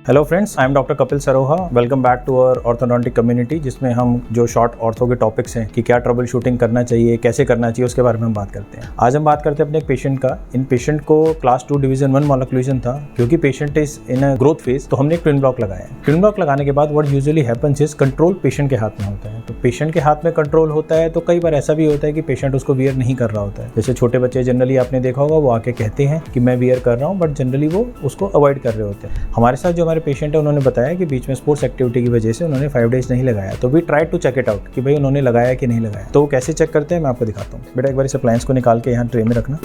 Hello friends, I am doctor Kapil Saroha. Welcome back to our orthodontic community, जिसमें हम जो short ortho के topics हैं कि क्या ट्रबल शूटिंग करना चाहिए, कैसे करना चाहिए, उसके बारे में हम बात करते हैं। आज हम बात करते हैं अपने एक पेशेंट का। इन पेशेंट को क्लास 2 डिवीजन 1 मॉलिक्यूलेशन था। क्योंकि patient is in a growth phase, तो हमने एक ट्विन ब्लॉक लगाया है। ट्विन ब्लॉक लगाने के बाद what usually happens is control patient के हाथ में होता है। तो पेशेंट के हाथ में कंट्रोल होता है, तो कई बार ऐसा भी होता है कि पेशेंट उसको वियर नहीं कर रहा होता है। जैसे छोटे बच्चे जनरली आपने देखा होगा, वो आके कहते हैं कि मैं वियर कर रहा हूँ, बट जनरली वो उसको अवॉइड कर रहे होते हैं। हमारे साथ जो हमारे पेशेंट है, उन्होंने बताया कि बीच में स्पोर्ट्स एक्टिविटी की वजह से उन्होंने 5 डेज नहीं लगाया। तो we try to check it out कि भाई उन्होंने लगाया कि नहीं लगाया। तो वो कैसे चेक करते हैं, मैं आपको दिखाता हूँ। बेटा एक बार इस अप्लायंस को निकाल के यहाँ ट्रे में रखना।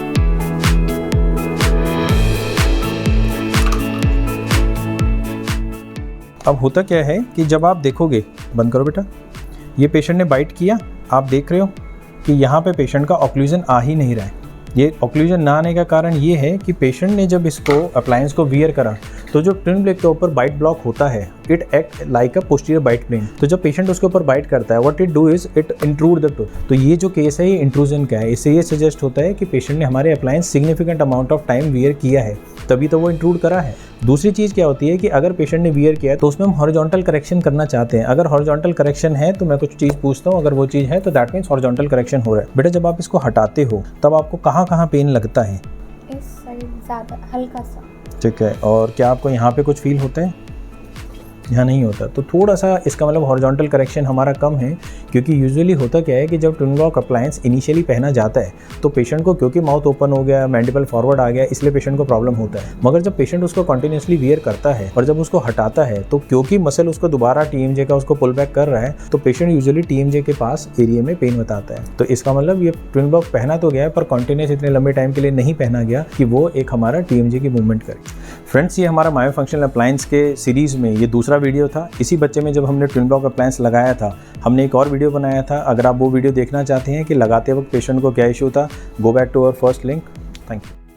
अब होता क्या है कि जब आप देखोगे, बंद करो बेटा, ये पेशेंट ने बाइट किया, आप देख रहे हो कि यहाँ पे पेशेंट का ऑक्लूजन आ ही नहीं रहा है। ये ऑक्लूजन ना आने का कारण ये है कि पेशेंट ने जब इसको अप्लायंस को वियर करा, तो जो ट्विन ब्लॉक के ऊपर बाइट ब्लॉक होता है, it act like a posterior bite plane. तो जब पेशेंट उसके ऊपर बाइट करता है, what it do is it intrude the tooth. तो ये जो केस है, ये इंट्रूजन का है। इससे ये सजेस्ट होता है कि पेशेंट ने हमारे appliance significant amount of time wear किया है, तभी तो वो इंट्रूड करा है। दूसरी चीज़ क्या होती है कि अगर पेशेंट ने वियर किया है, तो उसमें हम हॉरिजॉन्टल करेक्शन करना चाहते हैं। अगर हॉरिजॉन्टल करेक्शन है तो मैं कुछ चीज़ पूछता हूँ, अगर वो चीज़ है तो दैट मीन्स हॉरिजॉन्टल करेक्शन हो रहा है। बेटा जब आप इसको हटाते हो, तब आपको कहाँ कहाँ पेन लगता है? इस साइड ज़्यादा, हल्का सा। ठीक है, और क्या आपको यहाँ पे कुछ फील होता है? यहाँ नहीं होता। तो थोड़ा सा इसका मतलब हॉरिजॉन्टल करेक्शन हमारा कम है। क्योंकि यूजुअली होता क्या है कि जब ट्विन ब्लॉक अप्लायंस इनिशियली पहना जाता है, तो पेशेंट को क्योंकि माउथ ओपन हो गया, मैंडिबल फॉरवर्ड आ गया, इसलिए पेशेंट को प्रॉब्लम होता है। मगर जब पेशेंट उसको कंटिन्यूसली वियर करता है और जब उसको हटाता है, तो क्योंकि मसल उसको दोबारा टीएमजे का उसको पुल बैक कर रहा है, तो पेशेंट यूजुअली टीएमजे के पास एरिया में पेन बताता है। तो इसका मतलब ये ट्विन ब्लॉक पहना तो गया है, पर कॉन्टिन्यूस इतने लंबे टाइम के लिए नहीं पहना गया कि वो एक हमारा टीएमजे की मूवमेंट करे। फ्रेंड्स, ये हमारा मायोफंक्शनल अप्लायंस के सीरीज़ में ये दूसरा वीडियो था। इसी बच्चे में जब हमने ट्विन ब्लॉक अप्लायंस लगाया था, हमने एक और वीडियो बनाया था। अगर आप वो वीडियो देखना चाहते हैं कि लगाते वक्त पेशेंट को क्या इशू था, go back to our first link. Thank you.